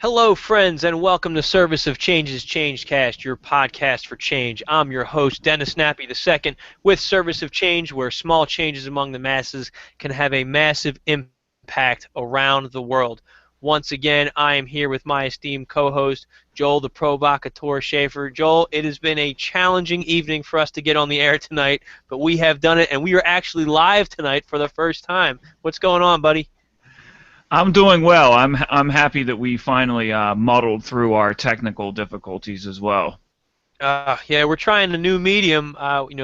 Hello, friends, and welcome to Service of Change's Changecast, your podcast for change. I'm your host, Dennis Nappy II, with Service of Change, where small changes among the masses can have a massive impact around the world. Once again, I am here with my esteemed co-host, Joel the Provocateur Schaefer. Joel, it has been a challenging evening for us to get on the air tonight, but we have done it, and we are actually live tonight for the first time. What's going on, buddy? I'm doing well. I'm happy that we finally muddled through our technical difficulties as well. Yeah, we're trying a new medium,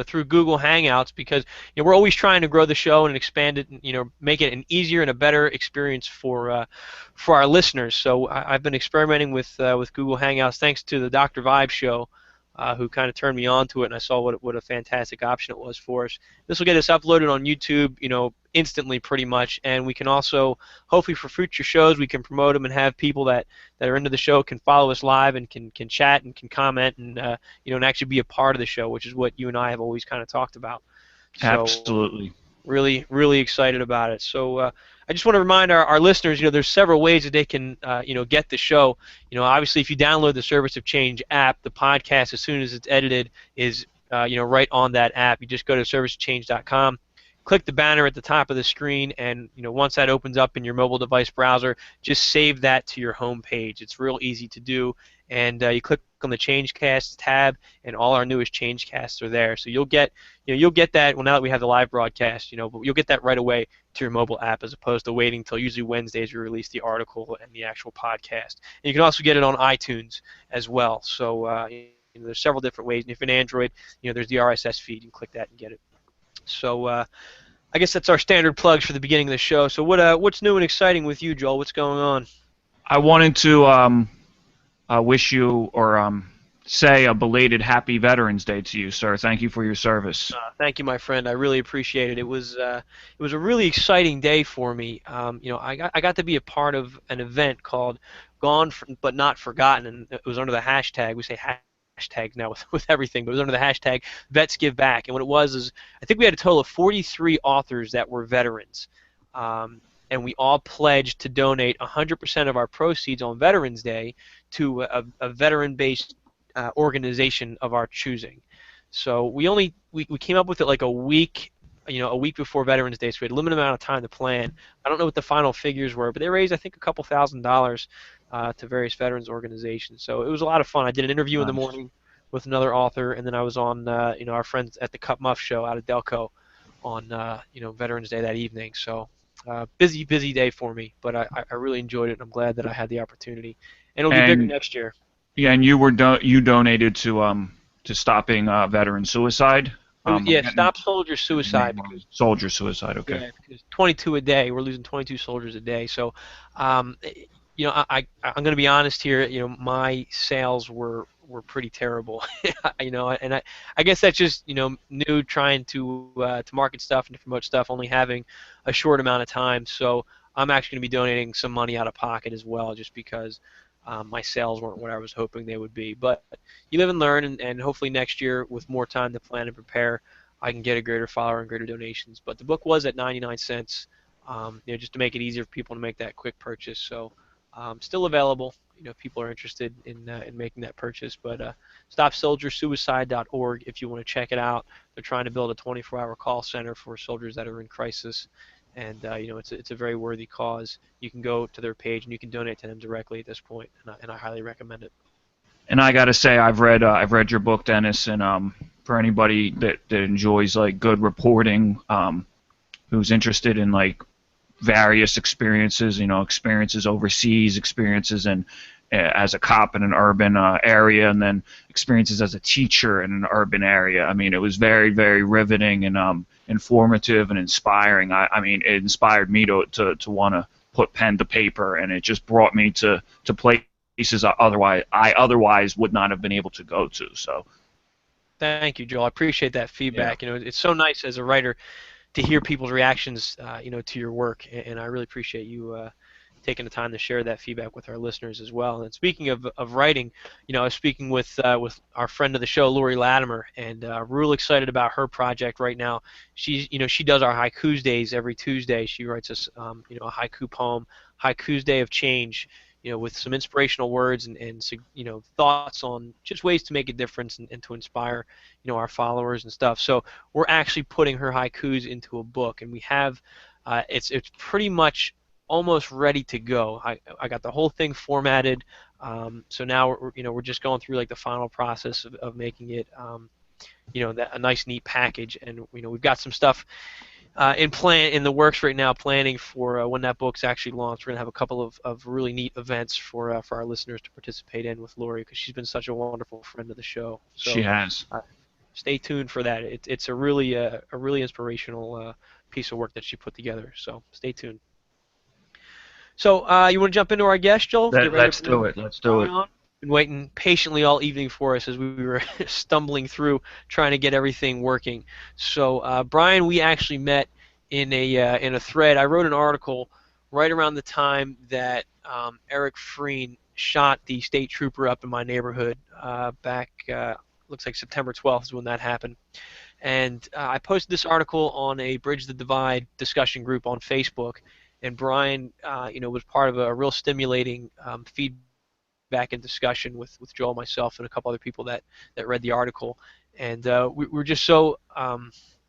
through Google Hangouts because we're always trying to grow the show and expand it, and make it an easier and a better experience for our listeners. So I've been experimenting with Google Hangouts thanks to the Dr. Vibe show, who kind of turned me on to it, and I saw what a fantastic option it was for us. This will get us uploaded on YouTube, instantly pretty much, and we can also hopefully for future shows we can promote them and have people that are into the show can follow us live and can chat and can comment and and actually be a part of the show, which is what you and I have always kind of talked about. So Absolutely. really, really excited about it. So I just want to remind our listeners, there's several ways that they can, get the show. Obviously, if you download the Service of Change app, the podcast, as soon as it's edited, is, right on that app. You just go to serviceofchange.com, click the banner at the top of the screen, and, once that opens up in your mobile device browser, just save that to your home page. It's real easy to do, and you click on the Changecast tab, and all our newest Changecasts are there. So you'll get that. Well, now that we have the live broadcast, but you'll get that right away to your mobile app as opposed to waiting until usually Wednesdays we release the article and the actual podcast. And you can also get it on iTunes as well. So there's several different ways. And if in Android, there's the RSS feed. You can click that and get it. So I guess that's our standard plugs for the beginning of the show. So what's new and exciting with you, Joel? What's going on? I wanted to wish you or say a belated Happy Veterans Day to you, sir. Thank you for your service. Thank you, my friend. I really appreciate it. It was a really exciting day for me. I got to be a part of an event called Gone but Not Forgotten, and it was under the hashtag. We say hashtags now with everything, but it was under the hashtag Vets Give Back. And what it was is, I think we had a total of 43 authors that were veterans, and we all pledged to donate 100% of our proceeds on Veterans Day to a veteran-based organization of our choosing. So we came up with it like a week before Veterans Day, so we had a limited amount of time to plan. I don't know what the final figures were, but they raised I think a couple $1,000s to various veterans organizations. So it was a lot of fun. I did an interview in the Nice. morning with another author, and then I was on our friends at the Cup Muff show out of Delco on Veterans Day that evening. So busy day for me, but I really enjoyed it, and I'm glad that I had the opportunity. And it'll be bigger And next year. yeah, and you donated to stopping veteran suicide. I'm Yeah, getting stop soldier the suicide name wrong. because Soldier suicide. Okay. yeah, because 22 a day, we're losing 22 soldiers a day. So, um, I'm going to be honest here. My sales were pretty terrible. And I guess that's just new trying to market stuff and to promote stuff, only having a short amount of time. So I'm actually going to be donating some money out of pocket as well, just because my sales weren't what I was hoping they would be. But you live and learn, and hopefully next year, with more time to plan and prepare, I can get a greater follower and greater donations. But the book was at 99 cents, just to make it easier for people to make that quick purchase. So still available. If people are interested in making that purchase. But stopsoldiersuicide.org if you want to check it out. They're trying to build a 24-hour call center for soldiers that are in crisis, and it's a very worthy cause. You can go to their page and you can donate to them directly at this point, and I highly recommend it. And I gotta say, I've read your book, Dennis, and for anybody that enjoys like good reporting, who's interested in like various experiences, experiences overseas, experiences in as a cop in an urban area, and then experiences as a teacher in an urban area. I mean, it was very, very riveting and informative and inspiring. I mean, it inspired me to want to put pen to paper, and it just brought me to places I otherwise would not have been able to go to. So Thank you, Joel. I appreciate that yeah. feedback. It's so nice as a writer to hear people's reactions, to your work, and I really appreciate you taking the time to share that feedback with our listeners as well. And speaking of writing, I was speaking with our friend of the show, Lori Latimer, and real excited about her project right now. She does our haikus days every Tuesday. She writes us a haiku poem, Haikus Day of Change. with some inspirational words and thoughts on just ways to make a difference and to inspire, our followers and stuff. So we're actually putting her haikus into a book, and we have, it's pretty much almost ready to go. I got the whole thing formatted. So now we're just going through like the final process of making it, a nice neat package, and we've got some stuff in the works right now, planning for when that book's actually launched. We're gonna have a couple of really neat events for our listeners to participate in with Lori, because she's been such a wonderful friend of the show. She So has. stay tuned for that. It's a really inspirational piece of work that she put together. So stay tuned. So you want to jump into our guest, Joel? Get ready Let's to bring do it. Let's do Brian it. on. Been waiting patiently all evening for us as we were stumbling through trying to get everything working. So Brian, we actually met in a thread. I wrote an article right around the time that Eric Freen shot the state trooper up in my neighborhood back. Looks like September 12th is when that happened. And I posted this article on a Bridge the Divide discussion group on Facebook, and Brian, was part of a real stimulating feedback and discussion with Joel, myself, and a couple other people that read the article, and we were just so.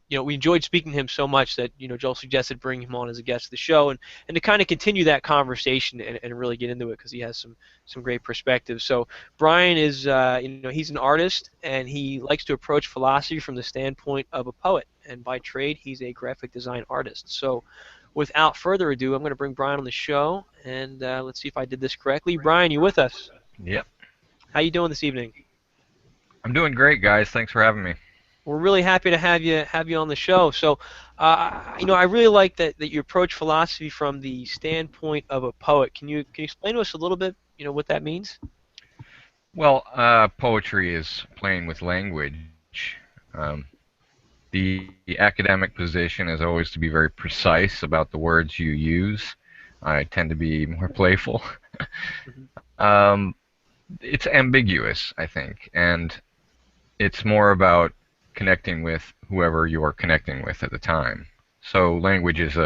We enjoyed speaking to him so much that Joel suggested bringing him on as a guest of the show, and to kind of continue that conversation and really get into it, because he has some great perspective. So Brian is he's an artist, and he likes to approach philosophy from the standpoint of a poet, and by trade he's a graphic design artist. So without further ado, I'm going to bring Brian on the show, and let's see if I did this correctly. Brian, you with us? Yep. How you doing this evening? I'm doing great, guys. Thanks for having me. We're really happy to have you on the show. So, I really like that you approach philosophy from the standpoint of a poet. Can you explain to us a little bit, what that means? Well, poetry is playing with language. The academic position is always to be very precise about the words you use. I tend to be more playful. It's ambiguous, I think, and it's more about connecting with whoever you are connecting with at the time. So language is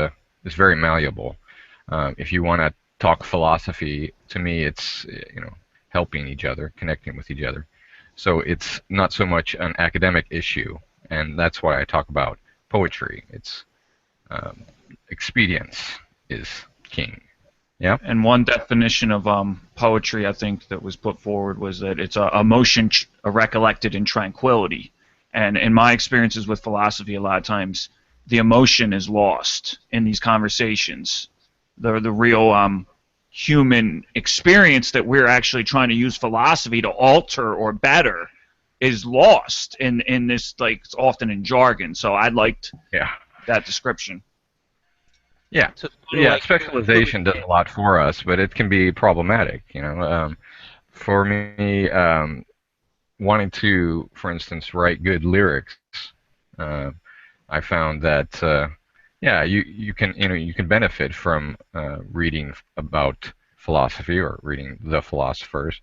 very malleable. If you want to talk philosophy, to me, it's helping each other, connecting with each other. So it's not so much an academic issue, and that's why I talk about poetry. It's expedience is king. Yeah. And one definition of poetry, I think, that was put forward was that it's a emotion recollected in tranquility. And in my experiences with philosophy, a lot of times the emotion is lost in these conversations. The real human experience that we're actually trying to use philosophy to alter or better is lost in this, like, often in jargon. So I liked that description. Yeah, So, yeah. Specialization does a lot for us, but it can be problematic. For me, wanting to, for instance, write good lyrics, I found that you can benefit from reading about philosophy or reading the philosophers,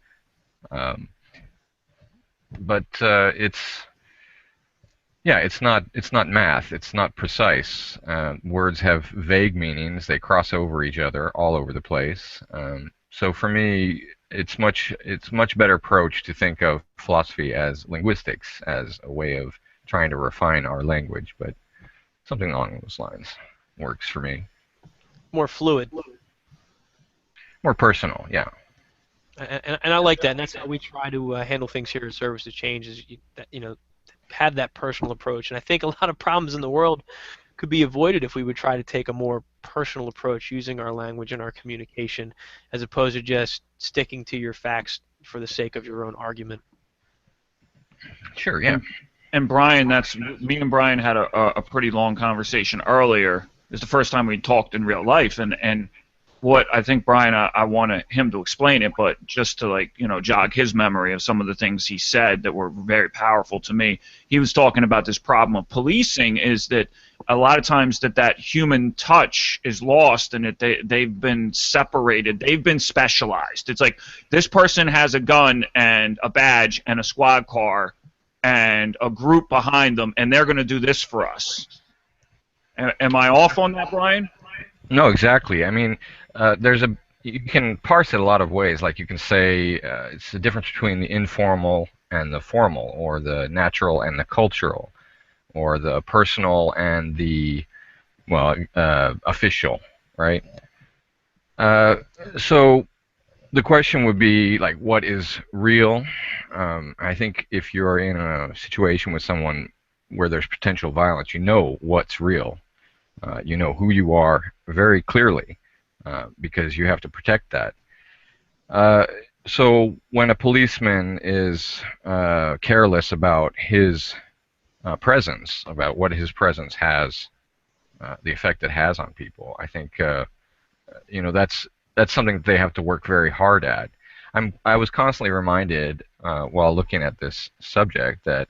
but it's not math. It's not precise. Words have vague meanings. They cross over each other all over the place. So for me, it's much better approach to think of philosophy as linguistics, as a way of trying to refine our language. But something along those lines works for me. more fluid. More personal, yeah. And I like that, and that's how we try to handle things here at Service to Change, is have that personal approach. And I think a lot of problems in the world could be avoided if we would try to take a more personal approach using our language and our communication, as opposed to just sticking to your facts for the sake of your own argument. Sure, yeah. And Brian, me and Brian had a pretty long conversation earlier. It's the first time we talked in real life, and what I think, Brian, I wanted him to explain it, but just to jog his memory of some of the things he said that were very powerful to me. He was talking about this problem of policing, is that a lot of times that human touch is lost, and that they've been separated, they've been specialized. It's like this person has a gun and a badge and a squad car and a group behind them, and they're going to do this for us. Am I off on that, Brian? No, exactly. I mean, there's you can parse it a lot of ways. Like you can say it's the difference between the informal and the formal, or the natural and the cultural, or the personal and the, well, official, right? Uh, so the question would be like, what is real? I think if you're in a situation with someone where there's potential violence, you know what's real. You know who you are very clearly, because you have to protect that. Uh, so when a policeman is careless about his presence, about what his presence has, the effect it has on people, I think that's something that they have to work very hard at. I was constantly reminded while looking at this subject that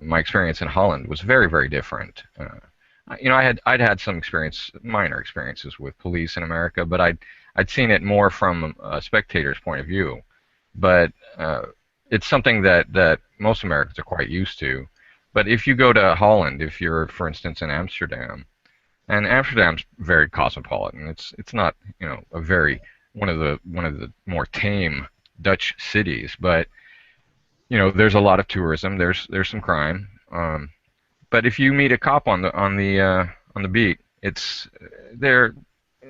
my experience in Holland was very, very different. I'd had some minor experiences with police in America, but I'd seen it more from a spectator's point of view. But it's something that most Americans are quite used to. But if you go to Holland, if you're, for instance, in Amsterdam, and Amsterdam's very cosmopolitan. It's not, a very one of the more tame Dutch cities, but there's a lot of tourism. There's some crime. But if you meet a cop on the beat, they're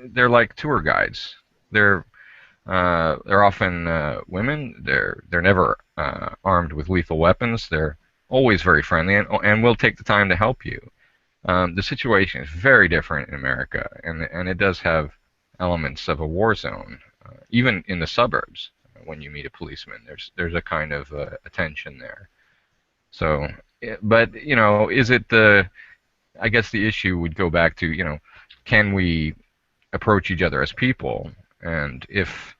they're like tour guides. They're often women. They're never armed with lethal weapons. They're always very friendly and will take the time to help you. The situation is very different in America, and it does have elements of a war zone, even in the suburbs. When you meet a policeman, there's a kind of attention there. So, but is it the? I guess the issue would go back to can we approach each other as people, and if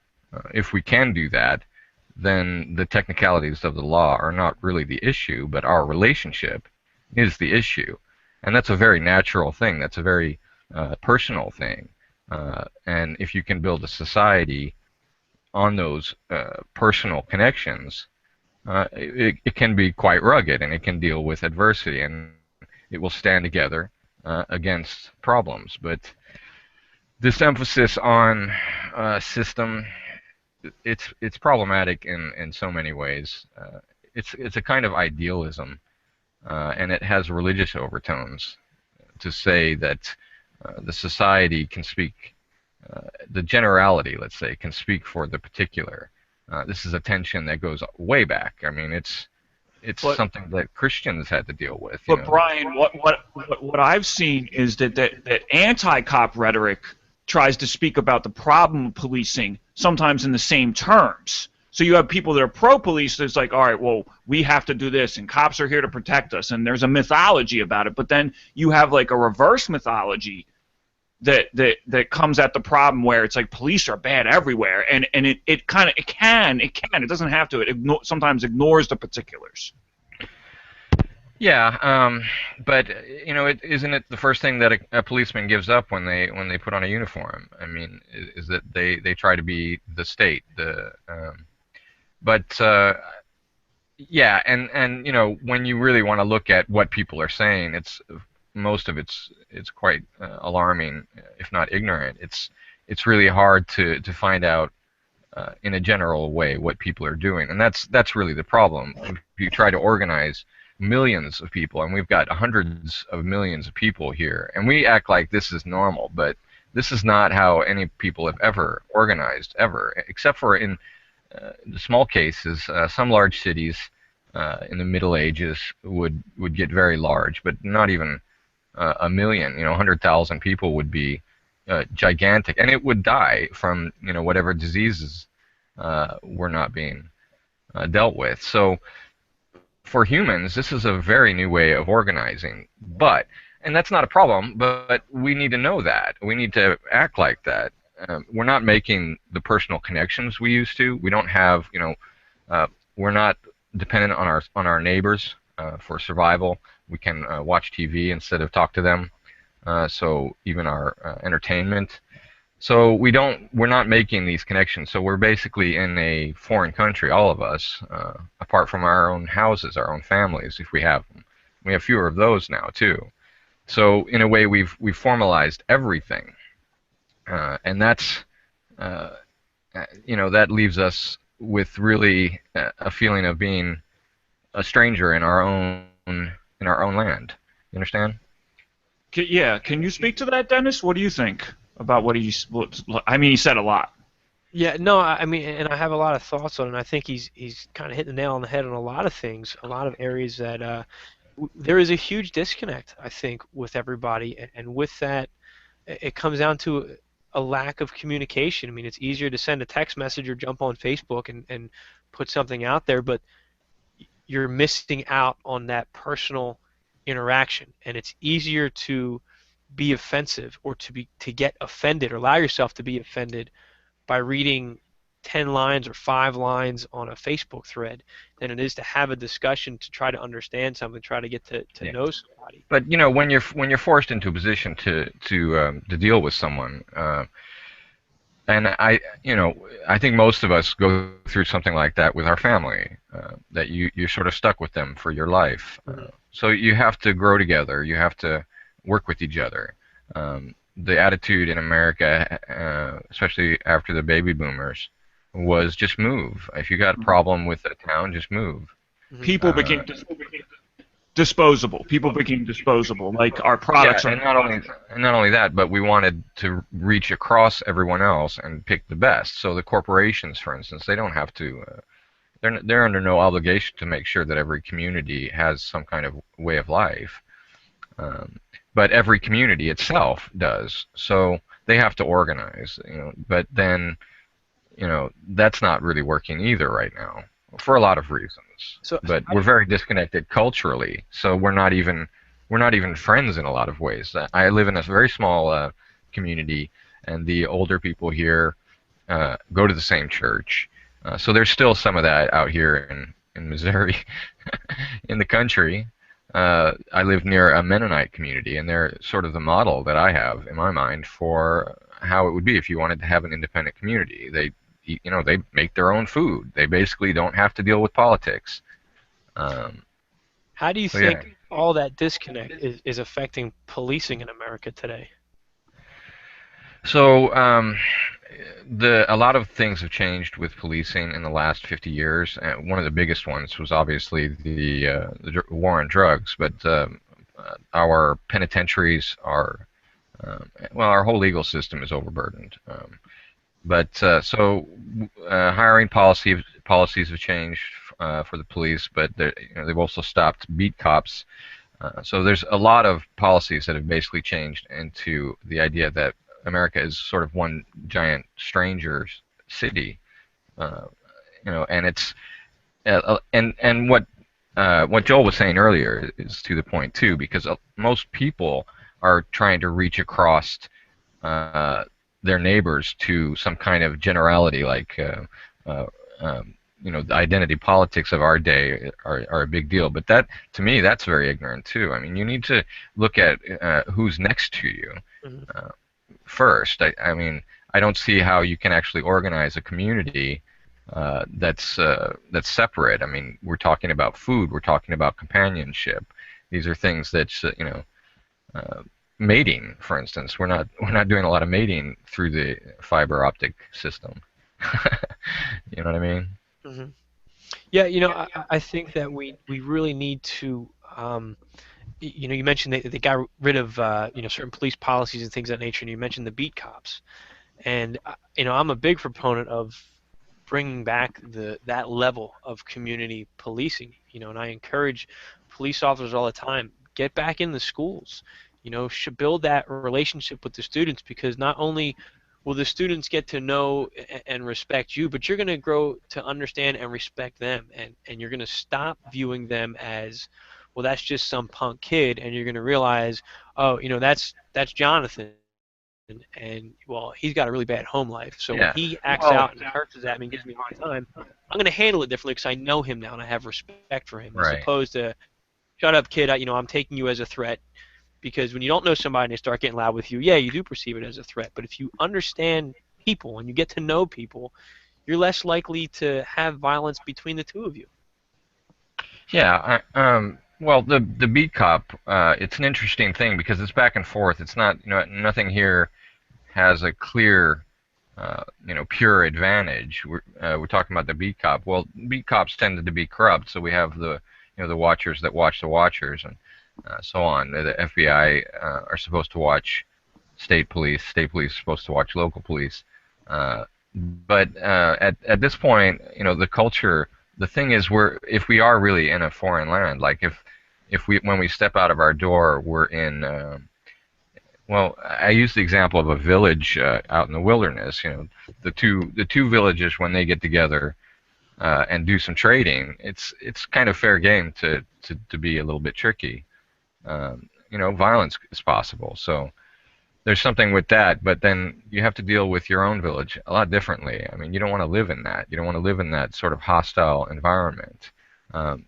we can do that, then the technicalities of the law are not really the issue, but our relationship is the issue. And that's a very natural thing. That's a very personal thing. And if you can build a society on those personal connections, it can be quite rugged, and it can deal with adversity, and it will stand together against problems. But this emphasis on system, it's problematic in so many ways. It's a kind of idealism, and it has religious overtones to say that the society can speak, the generality, let's say, can speak for the particular. This is a tension that goes way back. I mean, it's But something that Christians had to deal with. but Brian, what I've seen is that anti-cop rhetoric tries to speak about the problem of policing sometimes in the same terms. So you have people that are pro-police that's like, all right, well, we have to do this, and cops are here to protect us, and there's a mythology about it. But then you have like a reverse mythology that comes at the problem where it's like police are bad everywhere, and it doesn't have to. Sometimes ignores the particulars. Yeah, but isn't it the first thing that a policeman gives up when they put on a uniform? I mean, is that they try to be the state, but yeah, and when you really want to look at what people are saying, most of it's quite alarming, if not ignorant. It's really hard to find out in a general way what people are doing, and that's really the problem. If you try to organize millions of people, and we've got hundreds of millions of people here, and we act like this is normal, but this is not how any people have ever organized, ever, except for in the small cases. Some large cities in the Middle Ages would get very large, but not even a million. 100,000 people would be gigantic, and it would die from whatever diseases were not being dealt with. So for humans, this is a very new way of organizing, and that's not a problem, but we need to know that. We need to act like that. We're not making the personal connections we used to. We don't have, we're not dependent on our neighbors for survival. We can watch TV instead of talk to them. So even our entertainment. So we're not making these connections. So we're basically in a foreign country, all of us, apart from our own houses, our own families, if we have them. We have fewer of those now too. So in a way, we've formalized everything, and that's that leaves us with really a feeling of being a stranger in our own land. You understand? Yeah, can you speak to that, Dennis? What do you think about what he's? I mean, he said a lot. Yeah, no, I mean, and I have a lot of thoughts on it. And I think he's kind of hit the nail on the head on a lot of things, a lot of areas that there is a huge disconnect, I think, with everybody, and with that, it comes down to a lack of communication. I mean, it's easier to send a text message or jump on Facebook and put something out there, but you're missing out on that personal interaction, and it's easier to be offensive or to get offended or allow yourself to be offended by reading 10 lines or 5 lines on a Facebook thread than it is to have a discussion to try to understand something, try to get to Yeah. know somebody. But when you're forced into a position to deal with someone, and I think most of us go through something like that with our family, that you're sort of stuck with them for your life. Mhm. So you have to grow together. You have to work with each other. The attitude in America, especially after the baby boomers, was just move. If you got a problem with a town, just move. Mhm. People Uh, became disposable. People became disposable. Like our Yeah, products are. and not only that, but we wanted to reach across everyone else and pick the best. So the corporations, for instance, they don't have to. They're under no obligation to make sure that every community has some kind of way of life. Um, but every community itself does. So they have to organize. But then that's not really working either right now for a lot of reasons. So But we're very disconnected culturally, so we're not even friends in a lot of ways. I live in a very small community, and the older people here go to the same church. So there's still some of that out here in Missouri, in the country. I live near a Mennonite community, and they're sort of the model that I have in my mind for how it would be if you wanted to have an independent community. They make their own food. They basically don't have to deal with politics. Um, how do you so yeah. think all that disconnect is affecting policing in America today? So a lot of things have changed with policing in the last 50 years. One of the biggest ones was obviously the war on drugs, but our penitentiaries are well, our whole legal system is overburdened. But hiring policies have changed for the police, but they've also stopped beat cops. So there's a lot of policies that have basically changed into the idea that America is sort of one giant stranger's city. Uh, and it's and what Joel was saying earlier is to the point too, because most people are trying to reach across uh, their neighbors to some kind of generality, like uh, the identity politics of our day are a big deal. But that, to me, that's very ignorant too. I mean, you need to look at who's next to you Mhm. uh, first. I mean, I don't see how you can actually organize a community that's separate. I mean, we're talking about food, we're talking about companionship. These are things that uh, mating, for instance. We're not doing a lot of mating through the fiber optic system. You know what I mean? Mhm. Yeah, I think that we really need to, you mentioned they got rid of, certain police policies and things of that nature, and you mentioned the beat cops. And I'm a big proponent of bringing back that level of community policing. And I encourage police officers all the time, get back in the schools. Should build that relationship with the students, because not only will the students get to know and respect you, but you're going to grow to understand and respect them, and you're going to stop viewing them as, well, that's just some punk kid, and you're going to realize, oh, that's Jonathan, and well, he's got a really bad home life. So when Yeah. he acts Well, out and curses at me and gives me a hard time, I'm going to handle it differently because I know him now and I have respect for him, as right. opposed to, shut up, kid. I'm taking you as a threat. Because when you don't know somebody and they start getting loud with you, yeah, you do perceive it as a threat. But if you understand people and you get to know people, you're less likely to have violence between the two of you. Yeah. Well, the beat cop, it's an interesting thing because it's back and forth. It's not, nothing here has a clear pure advantage. We're talking about the beat cop. Well, beat cops tended to be corrupt, so we have the watchers that watch the watchers, and so on. The FBI are supposed to watch state police. State police are supposed to watch local police. Uh, but at this point, the culture. The thing is, if we are really in a foreign land, like if we when we step out of our door, we're in. Well, I use the example of a village out in the wilderness. The two villages when they get together and do some trading, it's kind of fair game to be a little bit tricky. Violence is possible. So there's something with that, but then you have to deal with your own village a lot differently. I mean, you don't want to live in that. You don't want to live in that sort of hostile environment,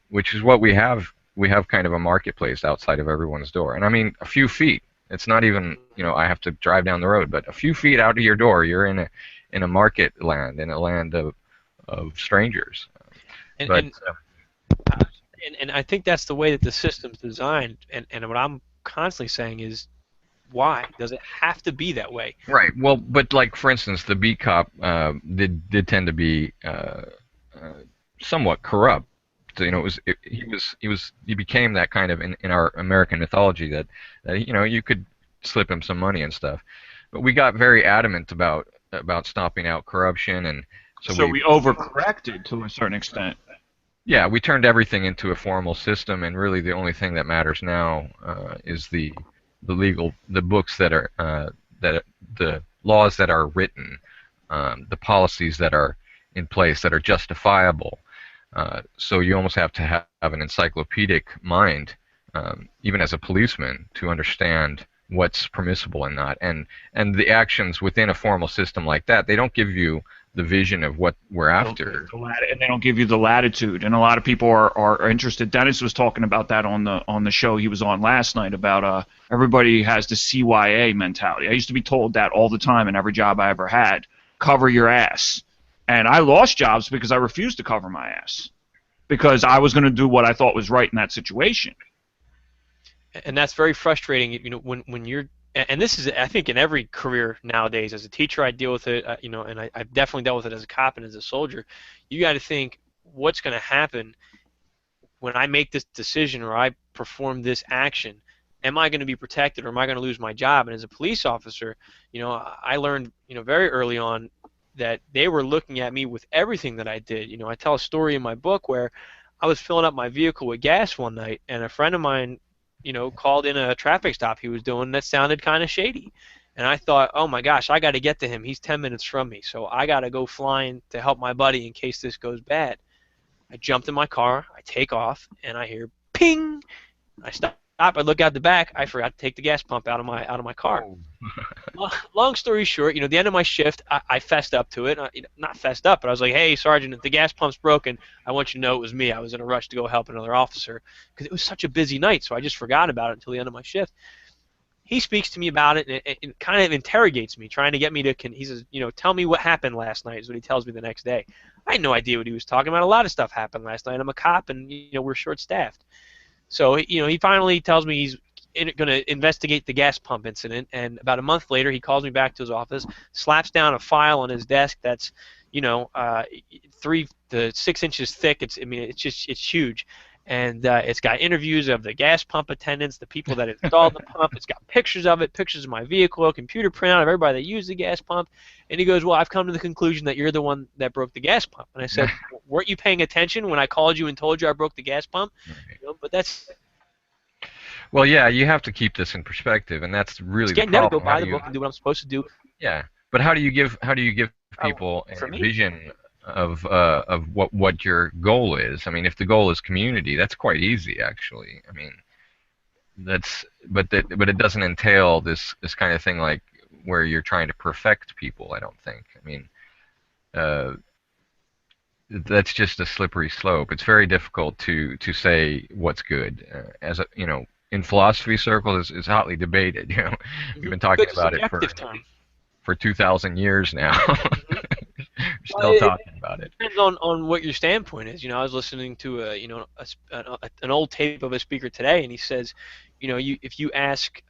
which is what we have. We have kind of a marketplace outside of everyone's door, and I mean a few feet. It's not even I have to drive down the road, but a few feet out of your door, you're in a market land, in a land of strangers. And But and I think that's the way that the system's designed. And what I'm constantly saying is, why does it have to be that way? right, well, but like for instance, the beat cop did tend to be somewhat corrupt. So, he became that kind of in our American mythology that you could slip him some money and stuff. But we got very adamant about stopping out corruption, and so So we overcorrected to a certain extent. yeah, we turned everything into a formal system, and really the only thing that matters now is the books that are the laws that are written, the policies that are in place that are justifiable. So you almost have to have an encyclopedic mind, even as a policeman, to understand what's permissible and not. And the actions within a formal system like that, they don't give you the vision of what we're after. And they don't give you the latitude. And a lot of people are interested. Dennis was talking about that on the show he was on last night about everybody has the CYA mentality. I used to be told that all the time in every job I ever had. Cover your ass. And I lost jobs because I refused to cover my ass. Because I was going to do what I thought was right in that situation. And that's very frustrating. When you're, and this is, I think, in every career nowadays. As a teacher, I deal with it. And I've definitely dealt with it as a cop and as a soldier. You got to think, what's going to happen when I make this decision or I perform this action? Am I going to be protected, or am I going to lose my job? And as a police officer, I learned, very early on that they were looking at me with everything that I did. I tell a story in my book where I was filling up my vehicle with gas one night, and a friend of mine, called in a traffic stop he was doing that sounded kind of shady. And I thought, oh my gosh, I got to get to him. He's 10 minutes from me, so I got to go flying to help my buddy in case this goes bad. I jumped in my car, I take off, and I hear ping. I stop. I look out the back. I forgot to take the gas pump out of my car. Long story short, the end of my shift, I fessed up to it. Not fessed up, but I was like, "Hey, Sergeant, if the gas pump's broken, I want you to know it was me. I was in a rush to go help another officer because it was such a busy night, so I just forgot about it until the end of my shift." He speaks to me about it and kind of interrogates me, trying to get me to. He says, "Tell me what happened last night." Is what he tells me the next day. I had no idea what he was talking about. A lot of stuff happened last night. I'm a cop, and we're short-staffed. So he finally tells me he's going to investigate the gas pump incident, and about a month later he calls me back to his office, slaps down a file on his desk that's 3 to 6 inches thick. It's huge, and it's got interviews of the gas pump attendants, the people that installed the pump. It's got pictures of it, pictures of my vehicle, a computer printout of everybody that used the gas pump. And he goes, "Well, I've come to the conclusion that you're the one that broke the gas pump." And I said, "Weren't you paying attention when I called you and told you I broke the gas pump?" But that's Well, yeah, you have to keep this in perspective, and that's really the again, never go problem. by the book and do what I'm supposed to do. Yeah, but how do you give people For a me, vision of what your goal is? I mean, if the goal is community, that's quite easy actually. I mean, but it doesn't entail this kind of thing like where you're trying to perfect people. I don't think. I mean, uh, that's just a slippery slope. It's very difficult to say what's good. As a, in philosophy circles, it's hotly debated. We've been talking good about it subjective term. for 2,000 years now. Mhm. We're Well, still talking about it. depends on what your standpoint is. I was listening to an old tape of a speaker today, and he says, if you ask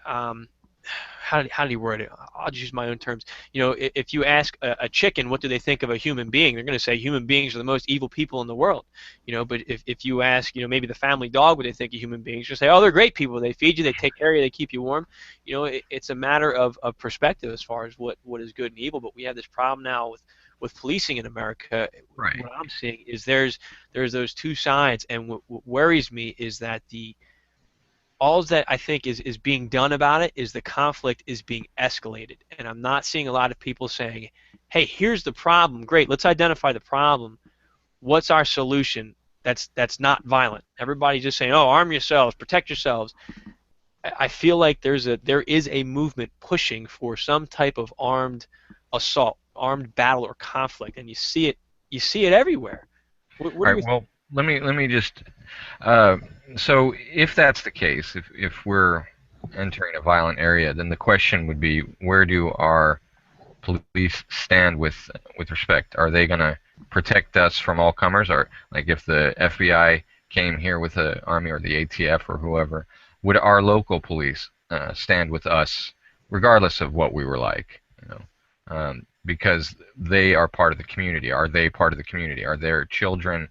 how do you word it? I'll just use my own terms. If you ask a chicken what do they think of a human being, they're going to say human beings are the most evil people in the world. But if you ask, maybe the family dog what they think of human beings, you'll say, oh, they're great people. They feed you, they take care of you, they keep you warm. It's a matter of perspective as far as what is good and evil. But we have this problem now with policing in America. Right. What I'm seeing is there's those two sides, and what worries me is that all that I think is being done about it is the conflict is being escalated. And I'm not seeing a lot of people saying, hey, here's the problem. Great, let's identify the problem. What's our solution that's not violent? Everybody's just saying, oh, arm yourselves, protect yourselves. I feel like there is a movement pushing for some type of armed assault, armed battle or conflict, and you see it everywhere. What All do right. you Well, let me just. So if that's the case, if we're entering a violent area, then the question would be, where do our police stand with respect? Are they going to protect us from all comers, or like if the FBI came here with the army or the ATF or whoever, would our local police stand with us regardless of what we were like? Because they are part of the community. Are they part of the community? Are their children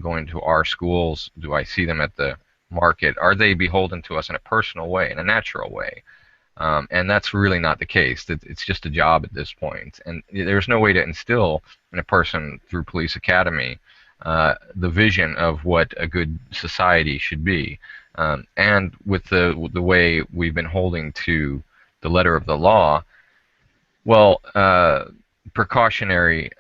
going to our schools? Do I see them at the market? Are they beholden to us in a personal way, in a natural way? And that's really not the case. It's just a job at this point. And there's no way to instill in a person through police academy the vision of what a good society should be. And with the way we've been holding to the letter of the law, well, precautionary,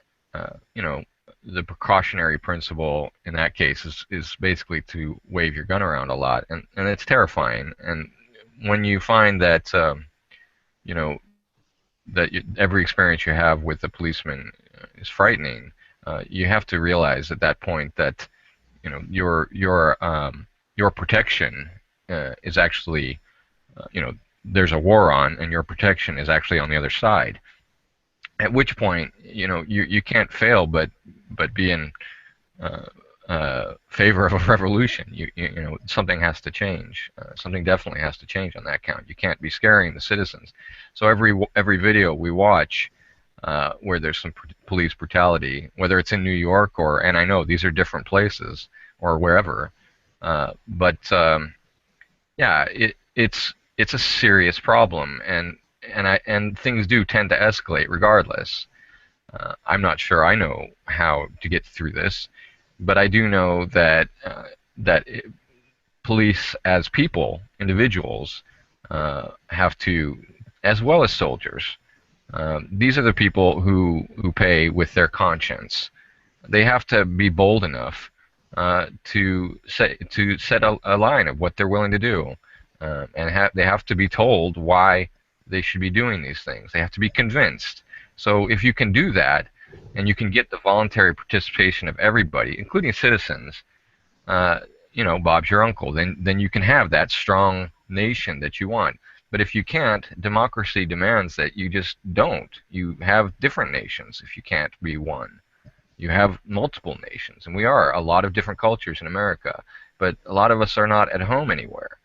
the precautionary principle in that case is basically to wave your gun around a lot, and it's terrifying. And when you find that, you know, every experience you have with a policeman is frightening, you have to realize at that point that, your protection is actually, there's a war on, and your protection is actually on the other side. At which point, you can't fail but be in favor of a revolution. Something has to change. Something definitely has to change on that count. You can't be scaring the citizens. So every video we watch where there's some police brutality, whether it's in New York and I know these are different places or wherever, but yeah, it's a serious problem, and things do tend to escalate regardless. I'm not sure I know how to get through this, but I do know that police as people, individuals, have to, as well as soldiers. These are the people who pay with their conscience. They have to be bold enough to set a line of what they're willing to do, and they have to be told why they should be doing these things. They have to be convinced. So if you can do that, and you can get the voluntary participation of everybody, including citizens, Bob's your uncle, then you can have that strong nation that you want. But if you can't, democracy demands that you just don't. You have different nations if you can't be one. You have multiple nations, and we are a lot of different cultures in America, but a lot of us are not at home anywhere,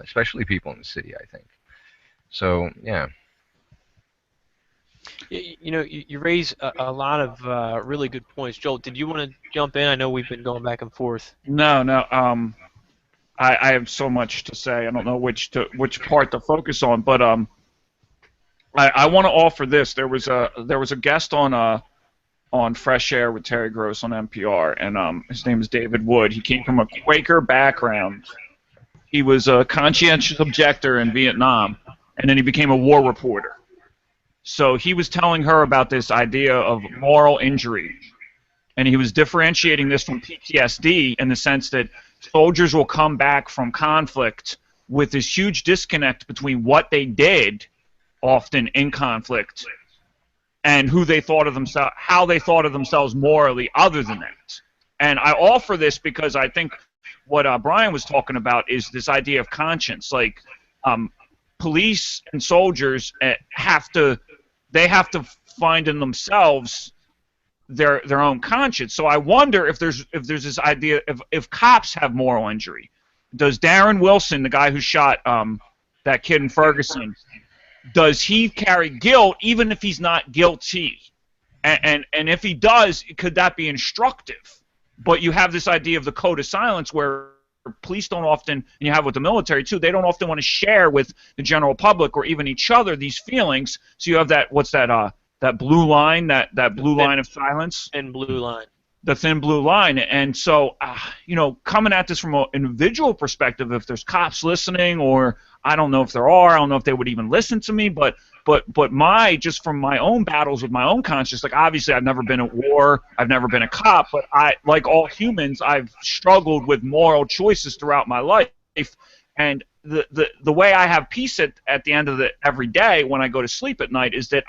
especially people in the city, I think. So, yeah. You raise a lot of really good points. Joel, did you want to jump in? I know we've been going back and forth. No, no. I have so much to say. I don't know which part to focus on, but I want to offer this. There was a guest on Fresh Air with Terry Gross on NPR, and his name is David Wood. He came from a Quaker background. He was a conscientious objector in Vietnam, and then he became a war reporter. So he was telling her about this idea of moral injury, and he was differentiating this from PTSD in the sense that soldiers will come back from conflict with this huge disconnect between what they did, often in conflict, and who they thought of themselves, how they thought of themselves morally other than that. And I offer this because I think what Brian was talking about is this idea of conscience. Like, police and soldiers have to find in themselves their own conscience. So I wonder if there's this idea if cops have moral injury. Does Darren Wilson, the guy who shot that kid in Ferguson, does he carry guilt even if he's not guilty? And if he does, could that be instructive? But you have this idea of the code of silence where police don't often, and you have with the military too, they don't often want to share with the general public or even each other these feelings. So you have that, what's that, that blue line, that blue line of silence? And blue line. The thin blue line. And so, coming at this from an individual perspective, if there's cops listening, or I don't know if there are, I don't know if they would even listen to me, but just from my own battles with my own conscience, like obviously I've never been at war, I've never been a cop, but I, like all humans, I've struggled with moral choices throughout my life. And the way I have peace at the end of every day when I go to sleep at night is that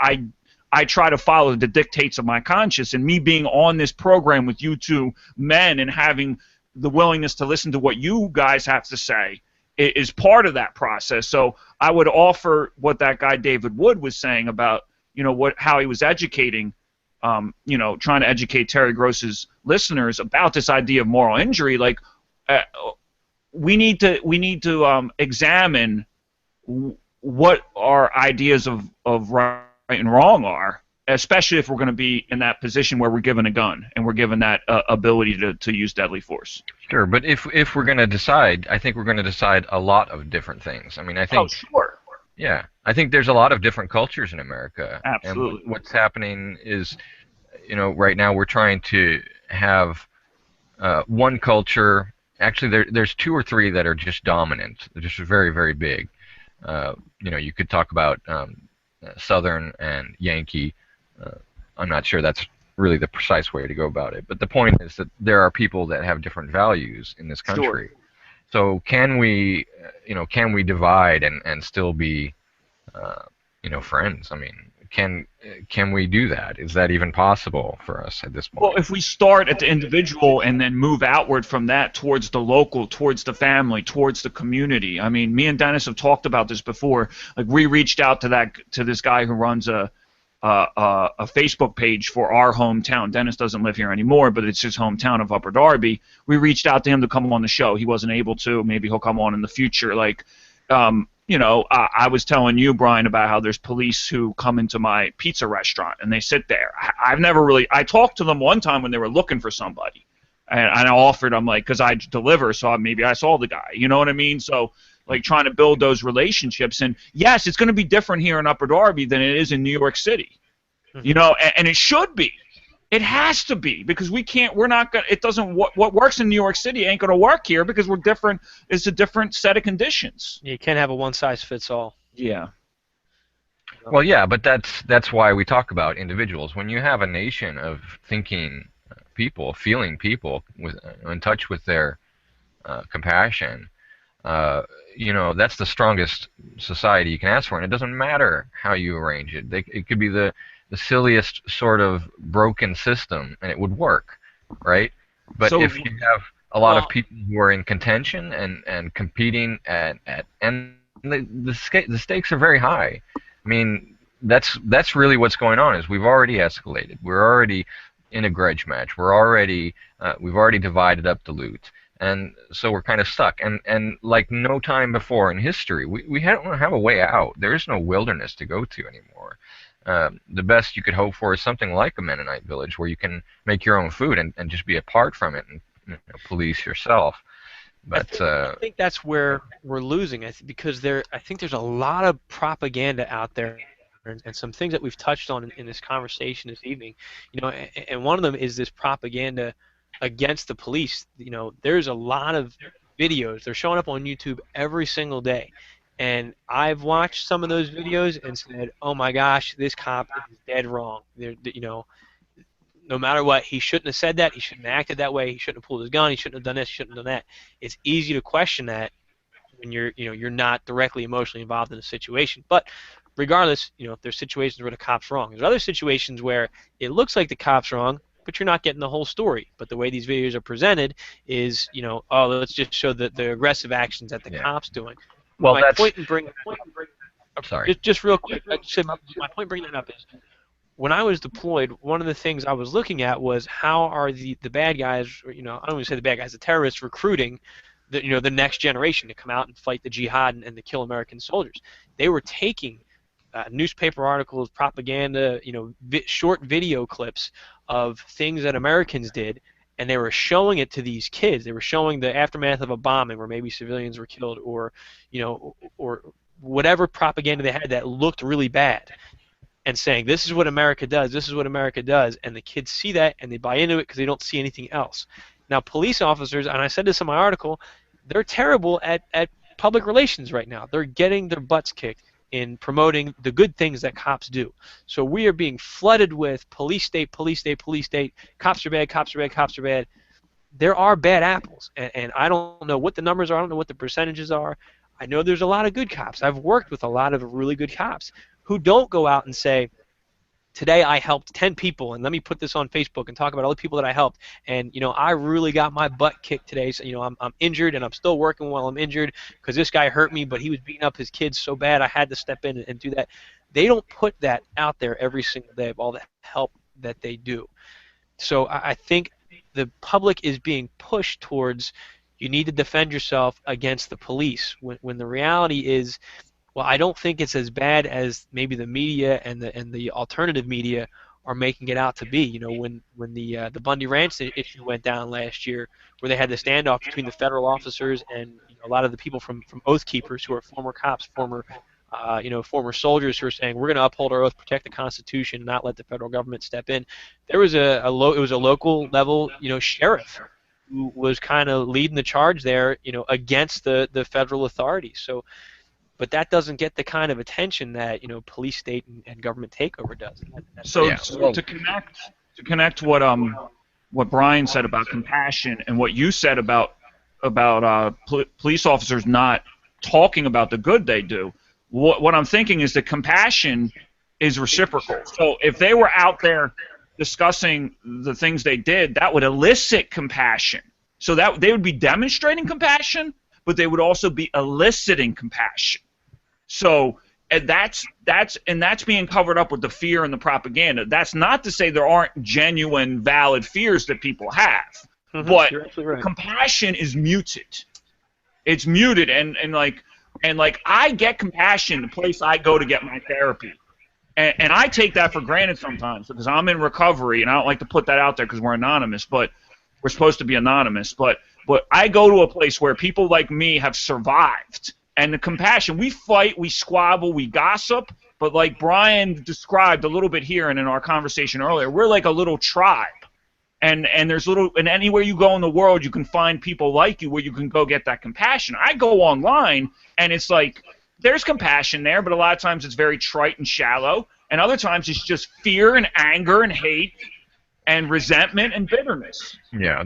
I try to follow the dictates of my conscience, and me being on this program with you two men and having the willingness to listen to what you guys have to say is part of that process. So I would offer what that guy David Wood was saying about, how he was educating, trying to educate Terry Gross's listeners about this idea of moral injury. Like, we need to examine what our ideas of right and wrong are, especially if we're going to be in that position where we're given a gun and we're given that ability to use deadly force. Sure, but if we're going to decide, I think we're going to decide a lot of different things. I mean, I think. Oh, sure. Yeah, I think there's a lot of different cultures in America. Absolutely. And what's happening is, right now we're trying to have one culture. Actually, there's two or three that are just dominant. They're just very, very big. You could talk about Southern and Yankee. I'm not sure that's really the precise way to go about it, but the point is that there are people that have different values in this country. Sure. So can we divide and still be, friends? I mean, can we do that? Is that even possible for us at this point? Well, if we start at the individual and then move outward from that towards the local, towards the family, towards the community. I mean, me and Dennis have talked about this before. Like, we reached out to this guy who runs a Facebook page for our hometown. Dennis doesn't live here anymore, but it's his hometown of Upper Darby. We reached out to him to come on the show. He wasn't able to. Maybe he'll come on in the future. Like, I was telling you, Brian, about how there's police who come into my pizza restaurant and they sit there. I talked to them one time when they were looking for somebody, and I offered them, like, because I deliver, so maybe I saw the guy. You know what I mean? So, like, trying to build those relationships. And yes, it's going to be different here in Upper Darby than it is in New York City. And it should be. It has to be, because we're not going to, it doesn't, what works in New York City ain't going to work here because we're different. It's a different set of conditions. You can't have a one-size-fits-all. Yeah. Well, yeah, but that's why we talk about individuals. When you have a nation of thinking people, feeling people, in touch with their compassion, that's the strongest society you can ask for, and it doesn't matter how you arrange it. It could be the silliest sort of broken system, and it would work, right? But So, if you have a lot of people who are in contention and competing and the stakes are very high. I mean, that's really what's going on. Is we've already escalated. We're already in a grudge match. We've already divided up the loot. And so we're kind of stuck. And like no time before in history, we don't have a way out. There is no wilderness to go to anymore. The best you could hope for is something like a Mennonite village where you can make your own food and just be apart from it and police yourself. But I think that's where we're losing. Because I think there's a lot of propaganda out there, and some things that we've touched on in this conversation this evening. And one of them is this propaganda against the police. There's a lot of videos. They're showing up on YouTube every single day. And I've watched some of those videos and said, "Oh my gosh, this cop is dead wrong. No matter what, he shouldn't have said that. He shouldn't have acted that way. He shouldn't have pulled his gun. He shouldn't have done this. He shouldn't have done that." It's easy to question that when you're not directly emotionally involved in a situation. But regardless, if there's situations where the cop's wrong, there's other situations where it looks like the cop's wrong, but you're not getting the whole story. But the way these videos are presented is, let's just show the aggressive actions that the cop's doing. Well, sorry. Just real quick, my point bringing that up is, when I was deployed, one of the things I was looking at was how are the bad guys, I don't even say the bad guys, the terrorists recruiting the next generation to come out and fight the jihad and to kill American soldiers. They were taking newspaper articles, propaganda, short video clips of things that Americans did, and they were showing it to these kids. They were showing the aftermath of a bombing where maybe civilians were killed, or whatever propaganda they had that looked really bad, and saying, this is what America does, this is what America does, and the kids see that and they buy into it because they don't see anything else. Now, police officers, and I said this in my article, they're terrible at public relations right now. They're getting their butts kicked in promoting the good things that cops do. So we are being flooded with police state, police state, police state, cops are bad, cops are bad, cops are bad. There are bad apples, and I don't know what the numbers are, I don't know what the percentages are. I know there's a lot of good cops. I've worked with a lot of really good cops who don't go out and say, today I helped 10 people, and let me put this on Facebook and talk about all the people that I helped, and I really got my butt kicked today. So I'm injured and I'm still working while I'm injured because this guy hurt me, but he was beating up his kids so bad I had to step in and do that. They don't put that out there every single day of all the help that they do. So I think the public is being pushed towards, you need to defend yourself against the police, when the reality is, well, I don't think it's as bad as maybe the media and the alternative media are making it out to be. When the Bundy Ranch issue went down last year, where they had the standoff between the federal officers and a lot of the people from Oath Keepers, who are former cops, former soldiers, who are saying, we're going to uphold our oath, protect the Constitution, not let the federal government step in. There was it was a local level sheriff who was kind of leading the charge there, against the federal authorities. So. But that doesn't get the kind of attention that police state and government takeover does. So, Yeah. to connect what Brian said about compassion and what you said about police officers not talking about the good they do, what I'm thinking is that compassion is reciprocal. So if they were out there discussing the things they did, that would elicit compassion. So that they would be demonstrating compassion, but they would also be eliciting compassion. So and that's being covered up with the fear and the propaganda. That's not to say there aren't genuine, valid fears that people have, but You're absolutely right. compassion is muted. It's muted, and I get compassion the place I go to get my therapy. And I take that for granted sometimes because I'm in recovery, and I don't like to put that out there because we're anonymous, but we're supposed to be anonymous. But I go to a place where people like me have survived, and the compassion, we fight, we squabble, we gossip, but like Brian described a little bit here and in our conversation earlier, we're like a little tribe. And anywhere you go in the world, you can find people like you where you can go get that compassion. I go online, and it's like, there's compassion there, but a lot of times it's very trite and shallow, and other times it's just fear and anger and hate and resentment and bitterness. Yeah,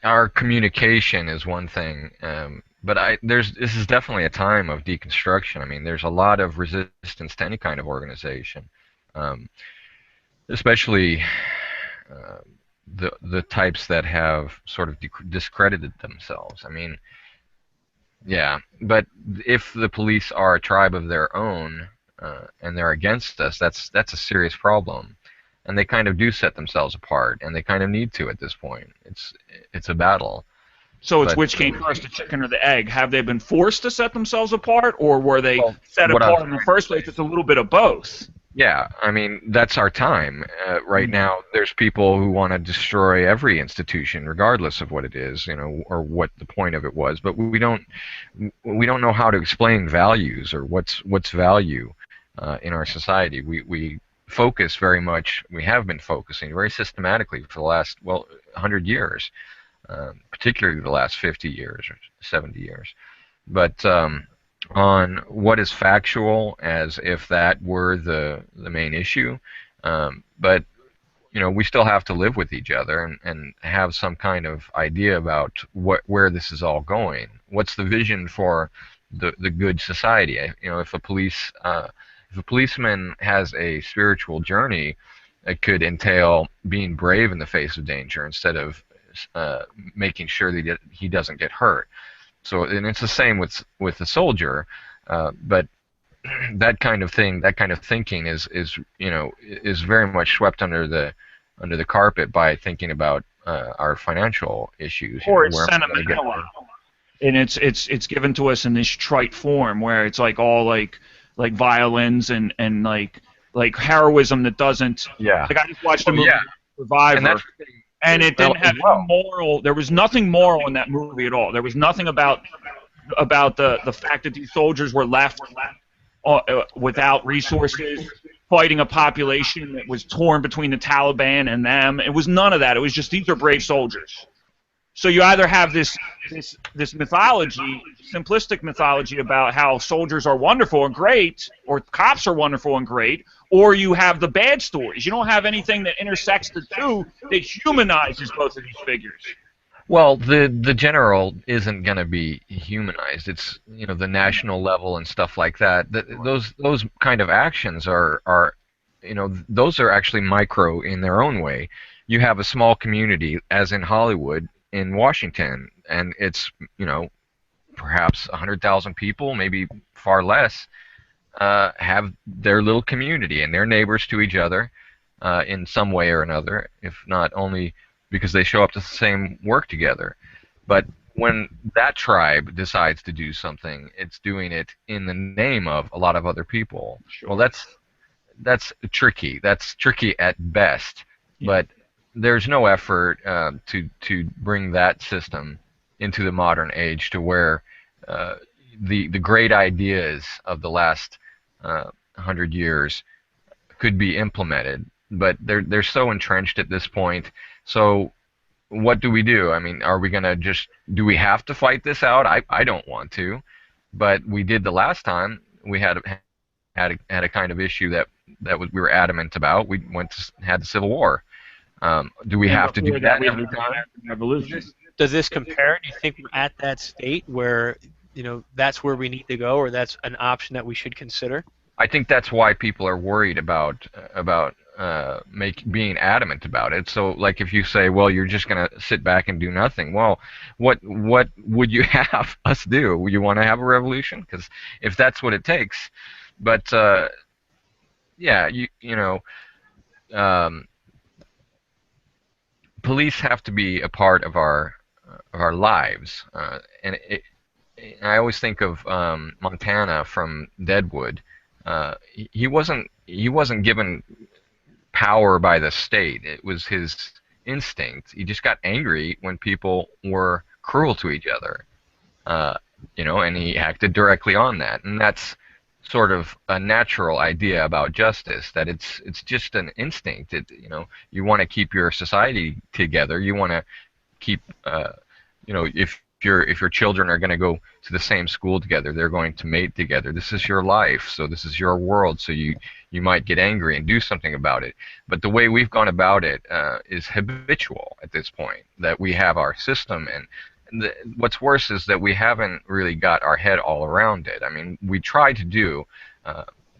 our communication is one thing, but this is definitely a time of deconstruction. I mean, there's a lot of resistance to any kind of organization, especially the types that have sort of discredited themselves. I mean, yeah, but if the police are a tribe of their own and they're against us, that's a serious problem. And they kind of do set themselves apart, and they kind of need to at this point. It's a battle. So it's which came first, the chicken or the egg? Have they been forced to set themselves apart, or were they set apart in the first place? It's a little bit of both. Yeah, I mean, that's our time. Right now, there's people who want to destroy every institution, regardless of what it is, or what the point of it was. But we don't know how to explain values or what's value in our society. We focus very much. We have been focusing very systematically for the last 100 years, particularly the last 50 years or 70 years. But on what is factual, as if that were the main issue, but we still have to live with each other and have some kind of idea about where this is all going. What's the vision for the good society? If a policeman has a spiritual journey, it could entail being brave in the face of danger instead of making sure that he doesn't get hurt. So, and it's the same with the soldier, but that kind of thing, that kind of thinking is very much swept under the carpet by thinking about our financial issues. Or it's sentimental. and it's given to us in this trite form where it's like all like violins and like heroism that doesn't Yeah. like I just watched a Well, movie yeah, and Survivor, that's the thing. and it Well, didn't as have any well. moral. There was nothing moral in that movie at all. There was nothing about the fact that these soldiers were left without resources, fighting a population that was torn between the Taliban and them. It was none of that. It was just these are brave soldiers. So you either have this mythology, simplistic mythology about how soldiers are wonderful and great, or cops are wonderful and great, or you have the bad stories. You don't have anything that intersects the two that humanizes both of these figures. Well, the general isn't going to be humanized. It's the national level and stuff like that. Those kind of actions are those are actually micro in their own way. You have a small community, as in Hollywood, in Washington, and it's perhaps 100,000 people, maybe far less, have their little community and their neighbors to each other in some way or another, if not only because they show up to the same work together. But when that tribe decides to do something, it's doing it in the name of a lot of other people. Well, Sure. that's tricky. That's tricky at best. Yeah. But there's no effort to bring that system into the modern age to where uh, the great ideas of the last 100 years could be implemented, but they're so entrenched at this point. So what do we do? I mean, are we gonna just do we have to fight this out? I don't want to, but we did the last time. We had a kind of issue we were adamant about. We had the Civil War. Do we And have to do before that, that we had the every time? American Revolution. Does this compare? Do you think we're at that state where that's where we need to go, or that's an option that we should consider? I think that's why people are worried about being adamant about it. So, like, if you say, "Well, you're just going to sit back and do nothing," well, what would you have us do? Would you want to have a revolution? Because if that's what it takes, but yeah, um, police have to be a part of our lives, and I always think of Montana from Deadwood. He wasn't given power by the state. It was his instinct. He just got angry when people were cruel to each other, uh, and he acted directly on that. And that's sort of a natural idea about justice, that it's just an instinct. You want to keep your society together. You want to keep, if your children are going to go to the same school together, they're going to mate together. This is your life, so this is your world. So you might get angry and do something about it. But the way we've gone about it is habitual at this point. That we have our system, and what's worse is that we haven't really got our head all around it. I mean, we try to do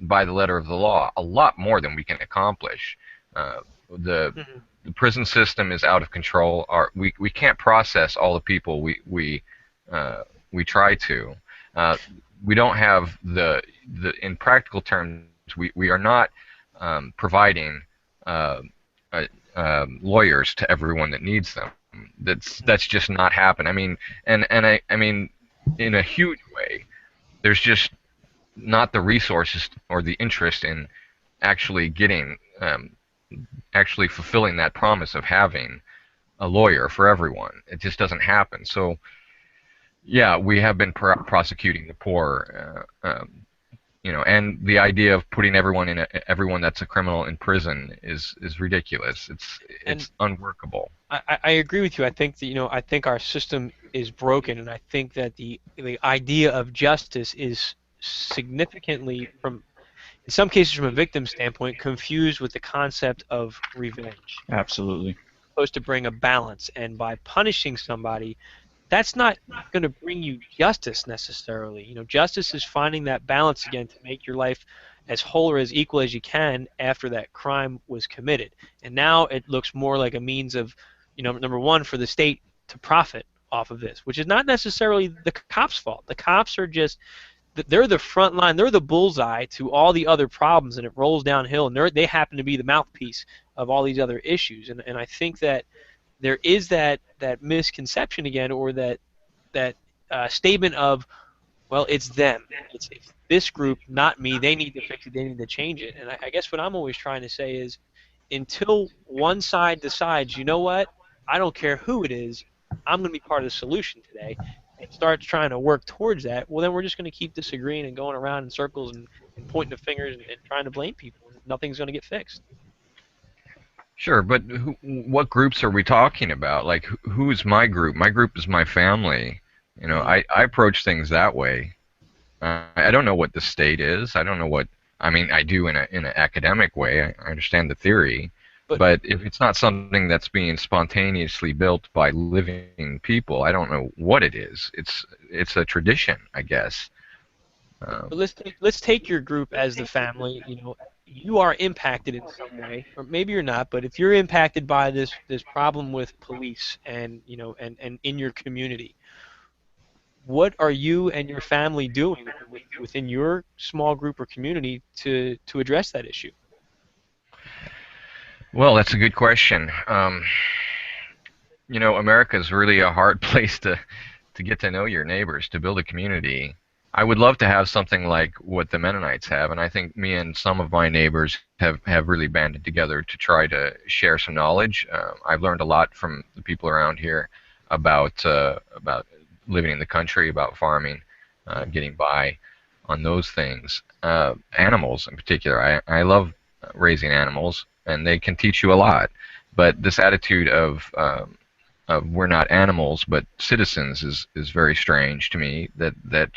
by the letter of the law a lot more than we can accomplish. The Mhm. the prison system is out of control. We can't process all the people we try to. Uh, we don't have the in practical terms. We are not providing uh, lawyers to everyone that needs them. That's just not happen. I mean, I mean, in a huge way, there's just not the resources or the interest in actually getting actually fulfilling that promise of having a lawyer for everyone. It just doesn't happen. So yeah, we have been prosecuting the poor, and the idea of putting everyone that's a criminal in prison is ridiculous. And It's unworkable. I agree with you. I think that I think our system is broken, and I think that the idea of justice is significantly, from in some cases from a victim standpoint, confused with the concept of revenge. Absolutely. It's supposed to bring a balance, and by punishing somebody, that's not going to bring you justice necessarily. Justice is finding that balance again to make your life as whole or as equal as you can after that crime was committed. And now it looks more like a means of, number one, for the state to profit off of this, which is not necessarily the cops' fault. The cops are just they're the front line, they're the bullseye to all the other problems, and it rolls downhill, and they happen to be the mouthpiece of all these other issues. And I think that there is that misconception again, or that statement of, well, it's them. It's this group, not me. They need to fix it. They need to change it. And I guess what I'm always trying to say is, until one side decides, you know what, I don't care who it is, I'm going to be part of the solution today, and starts trying to work towards that, well, then we're just going to keep disagreeing and going around in circles and pointing the fingers and trying to blame people. Nothing's going to get fixed. Sure, but what groups are we talking about? Like, who's my group? My group is my family. Mm-hmm. I approach things that way. I don't know what the state is. I don't know what. I mean, I do in an academic way. I understand the theory, But but if it's not something that's being spontaneously built by living people, I don't know what it is. It's a tradition, I guess. Um, But let's take your group as the family. You are impacted in some way, or maybe you're not. But if you're impacted by this problem with police, and and in your community, what are you and your family doing within your small group or community to address that issue? well, that's a good question. America is really a hard place to get to know your neighbors, to build a community. I would love to have something like what the Mennonites have, and I think me and some of my neighbors have really banded together to try to share some knowledge. I've learned a lot from the people around here about living in the country, about farming, getting by on those things. Animals in particular, I love raising animals, and they can teach you a lot. But this attitude of we're not animals but citizens is very strange to me. That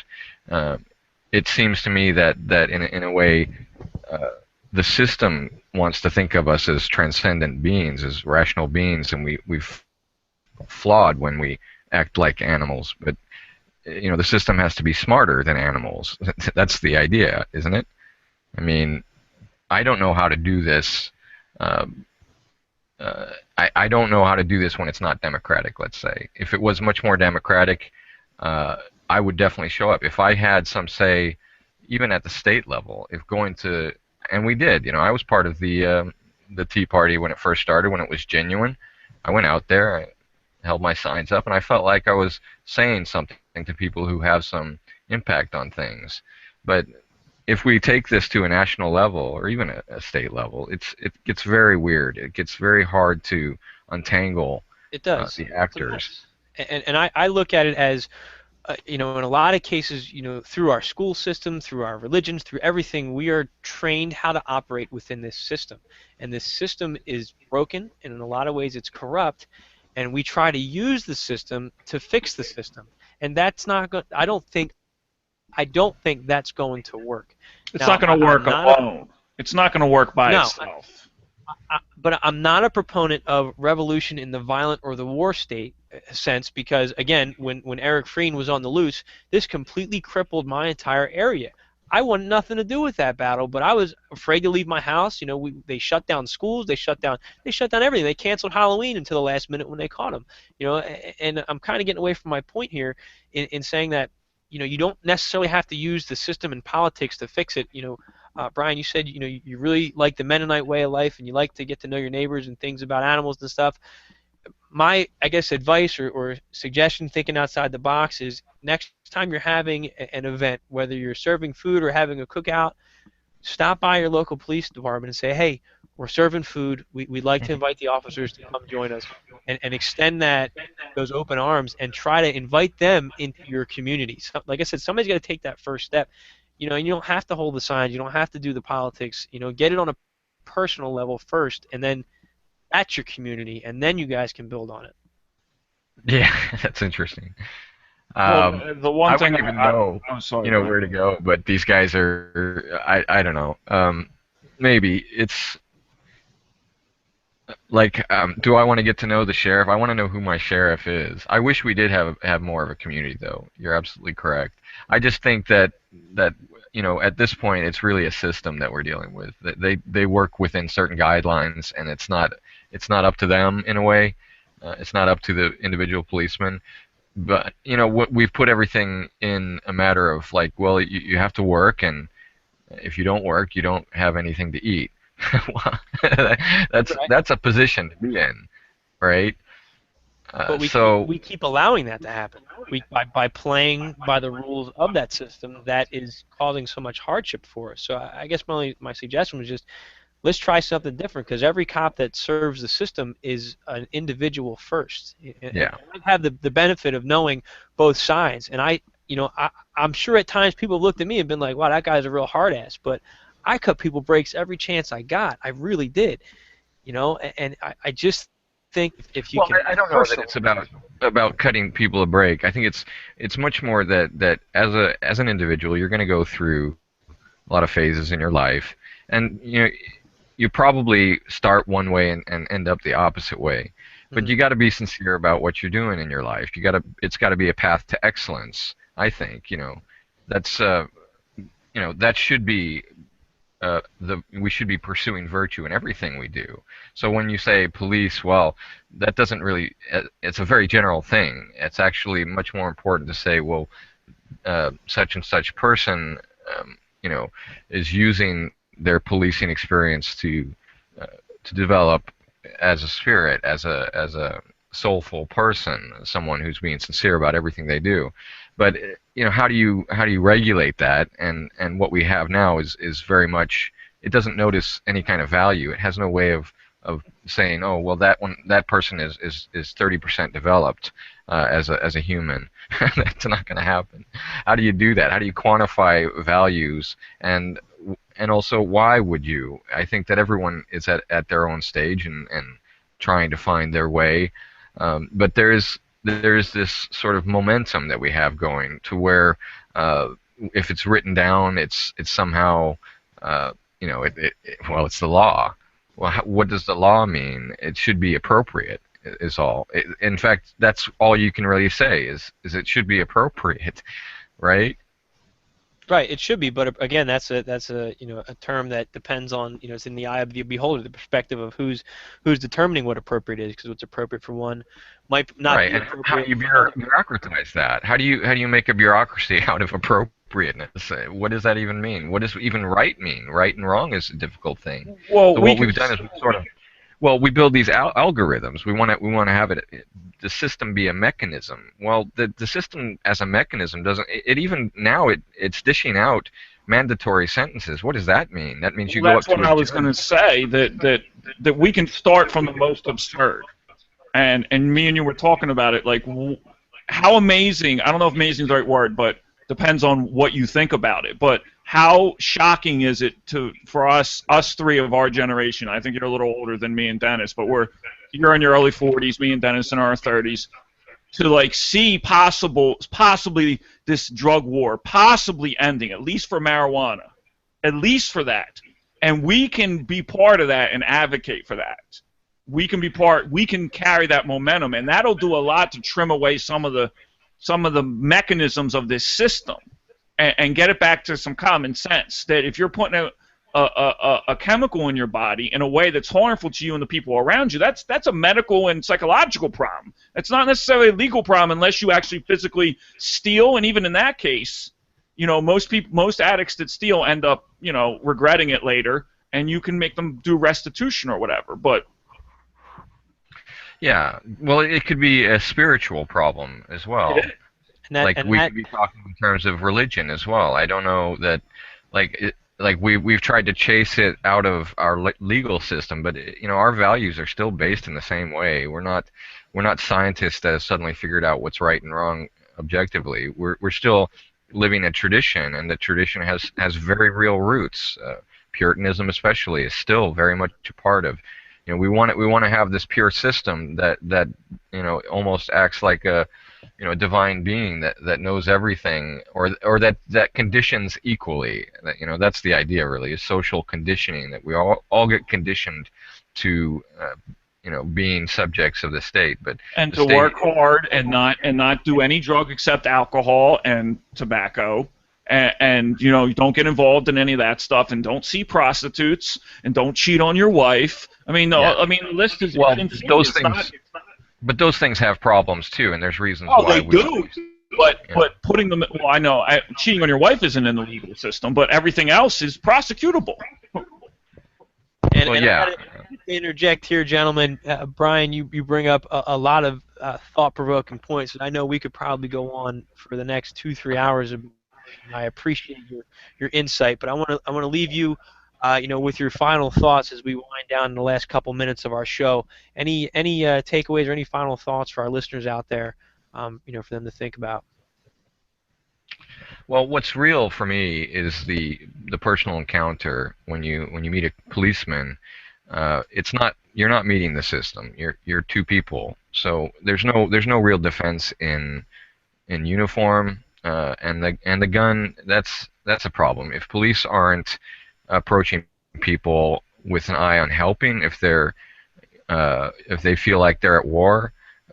uh, it seems to me that in a way the system wants to think of us as transcendent beings, as rational beings, and we've flawed when we act like animals. But the system has to be smarter than animals. That's the idea, isn't it? I mean, I don't know how to do this. Um, I don't know how to do this when it's not democratic, let's say. If it was much more democratic, I would definitely show up. If I had some say, even at the state level, if going to, and we did, I was part of the Tea Party when it first started, when it was genuine. I went out there, I held my signs up, and I felt like I was saying something to people who have some impact on things. But if we take this to a national level or even a state level, it gets very weird. It gets very hard to untangle It does. the It's a actors. mess. And I look at it as, in a lot of cases, through our school system, through our religions, through everything, we are trained how to operate within this system. And this system is broken, and in a lot of ways it's corrupt, and we try to use the system to fix the system. And that's not going, I don't think that's going to work. It's Now, not going to I'm work not a alone. It's not going to work by no, itself. but I'm not a proponent of revolution in the violent or the war state sense, because again, when Eric Frein was on the loose, this completely crippled my entire area. I wanted nothing to do with that battle, but I was afraid to leave my house. They shut down schools, they shut down everything. They canceled Halloween until the last minute when they caught him. And I'm kind of getting away from my point here in saying that you don't necessarily have to use the system and politics to fix it. Brian, you said you really like the Mennonite way of life, and you like to get to know your neighbors and things about animals and stuff. My, I guess, advice or suggestion, thinking outside the box, is next time you're having an event, whether you're serving food or having a cookout, stop by your local police department and say, hey, we're serving food. We'd like to invite the officers to come join us, and extend those open arms and try to invite them into your community. So, like I said, somebody's got to take that first step. And you don't have to hold the signs. You don't have to do the politics. Get it on a personal level first, and then that's your community, and then you guys can build on it. Yeah, that's interesting. Well, Um, the one I thing wouldn't even know, I'm sorry, go ahead. where to go, but these guys are, I don't know. Maybe it's like, do I want to get to know the sheriff? I want to know who my sheriff is. I wish we did have more of a community, though. You're absolutely correct. I just think that at this point it's really a system that we're dealing with. That they work within certain guidelines, and it's not up to them in a way. It's not up to the individual policeman. But what we've put everything in a matter of like, well, you have to work, and if you don't work, you don't have anything to eat. Well, that's Right. that's a position to be in, right? But So we keep allowing that to happen. By playing by the rules of that system, that is causing so much hardship for us. So I guess my suggestion was just let's try something different, because every cop that serves the system is an individual first. And yeah, I have the benefit of knowing both sides, and I'm sure at times people have looked at me and been like, wow, that guy's a real hard ass, but I cut people breaks every chance I got. I really did. And I just think if you well, can I don't know that personally. it's about cutting people a break. I think it's much more that as an individual, you're going to go through a lot of phases in your life, and you probably start one way and end up the opposite way. But Mhm. you got to be sincere about what you're doing in your life. It's got to be a path to excellence. I think that's that should be we should be pursuing virtue in everything we do. So when you say police, well, that doesn't really. It's a very general thing. It's actually much more important to say, well, such and such person, um, you know, is using their policing experience uh, to develop as a spirit, as a soulful person, someone who's being sincere about everything they do. But how do you regulate that? And what we have now is very much, it doesn't notice any kind of value. It has no way of saying, oh well, that person is 30% developed as a human. That's not going to happen. How do you do that? How do you quantify values, and also why would you? I think that everyone is at their own stage and trying to find their way, but there's this sort of momentum that we have going to where if it's written down, it's somehow well, it's the law. Well, what does the law mean? It should be appropriate, is all. In fact, that's all you can really say is it should be appropriate, right? Right, it should be, but again, that's a a term that depends on, it's in the eye of the beholder, the perspective of who's determining what appropriate is, because what's appropriate for one might not Right. be And how do appropriate you for another. bureaucratize that? How do you make a bureaucracy out of appropriateness? What does that even mean? What does even right mean? Right and wrong is a difficult thing. Well, So we what can. we've done is we sort of, well, we build these algorithms. We want to have the system be a mechanism. Well, the system as a mechanism doesn't. It even now it's dishing out mandatory sentences. What does that mean? That means you Well, go that's up to what a I was going to judge. say. That we can start from the most absurd. And me and you were talking about it, like how amazing. I don't know if amazing is the right word, but depends on what you think about it. But how shocking is it for us three of our generation? I think you're a little older than me and Dennis, but you're in your early 40s, me and Dennis in our 30s, to like see possibly this drug war possibly ending, at least for marijuana, at least for that. And we can be part of that and advocate for that. We can carry that momentum, and that'll do a lot to trim away some of the mechanisms of this system, and get it back to some common sense. That if you're putting a chemical in your body in a way that's harmful to you and the people around you, that's a medical and psychological problem. It's not necessarily a legal problem unless you actually physically steal, and even in that case, most addicts that steal end up, regretting it later, and you can make them do restitution or whatever. But Yeah. Well, it could be a spiritual problem as it well. is. And that Like and we that could be talking in terms of religion as well. I don't know that, like we've tried to chase it out of our legal system, but our values are still based in the same way. We're not scientists that have suddenly figured out what's right and wrong objectively. We're still living a tradition, and the tradition has very real roots. Puritanism, especially, is still very much a part of. We want to have this pure system that almost acts like a divine being that knows everything, or that conditions equally. That's the idea, really, is social conditioning, that we all get conditioned to being subjects of the state. But And the to state, work hard and not do any drug except alcohol and tobacco. And you don't get involved in any of that stuff, and don't see prostitutes, and don't cheat on your wife. I mean, yeah. the list is Well, insane. those It's not. things, but those things have problems too, and there's reasons Oh, why they we don't. do. But You know. but putting them. Well, I know cheating on your wife isn't in the legal system, but everything else is prosecutable. and Well, and I yeah. gotta to interject here, gentlemen. Brian, you bring up a lot of thought-provoking points, and I know we could probably go on for the next 2-3 hours about it, and I appreciate your insight, but I want to leave you, with your final thoughts as we wind down in the last couple minutes of our show. Any takeaways or any final thoughts for our listeners out there, for them to think about? Well, what's real for me is the personal encounter when you meet a policeman. It's not you're not meeting the system. You're two people. So there's no real defense in uniform, and the gun. That's a problem. If police aren't approaching people with an eye on helping, if they feel like they're at war,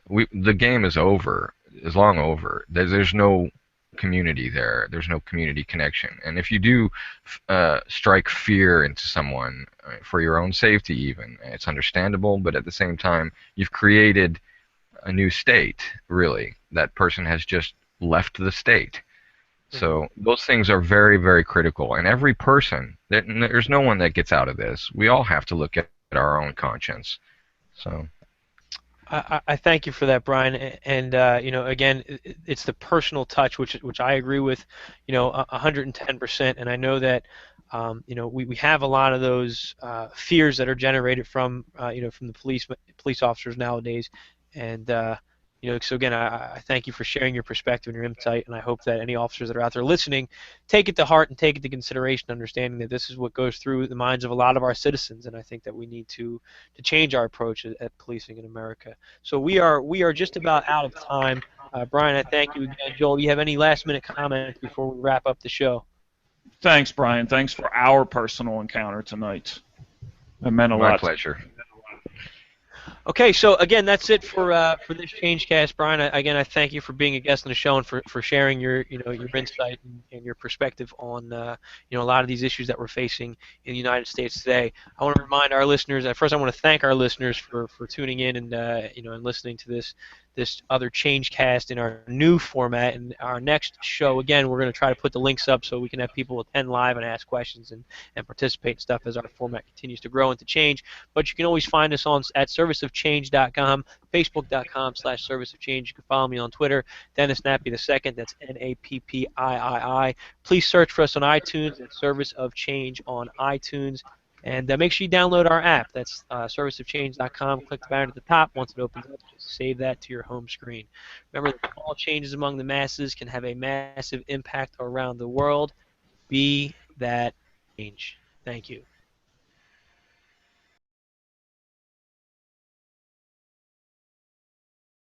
the game is over. Is long over. There's no community there. There's no community connection. And if you do strike fear into someone for your own safety, even it's understandable. But at the same time, you've created a new state. Really, that person has just left the state. Hmm. So those things are very, very critical. And every person, there's no one that gets out of this. We all have to look at our own conscience. So. I thank you for that, Brian. And again, it's the personal touch, which I agree with, 110%. And I know that, we have a lot of those fears that are generated from the police officers nowadays. And so again, I thank you for sharing your perspective and your insight. And I hope that any officers that are out there listening take it to heart and take it to consideration, understanding that this is what goes through the minds of a lot of our citizens. And I think that we need to change our approach at policing in America. So we are just about out of time. Brian, I thank you again. Joel, do you have any last minute comments before we wrap up the show? Thanks, Brian. Thanks for our personal encounter tonight. It meant a My lot. pleasure. Okay, so again, that's it for this Changecast, Brian. Again, I thank you for being a guest on the show and for sharing your insight and your perspective on a lot of these issues that we're facing in the United States today. I want to remind our listeners. First, I want to thank our listeners for tuning in and and listening to this other Changecast in our new format. And our next show, again, we're going to try to put the links up so we can have people attend live and ask questions and participate in stuff as our format continues to grow and to change. But you can always find us on at serviceofchange.com, facebook.com/serviceofchange. You can follow me on Twitter, Dennis Nappy II. That's Nappii. Please search for us on iTunes at Service of Change on iTunes. And make sure you download our app. That's serviceofchange.com. Click the banner at the top. Once it opens up, just save that to your home screen. Remember that small changes among the masses can have a massive impact around the world. Be that change. Thank you.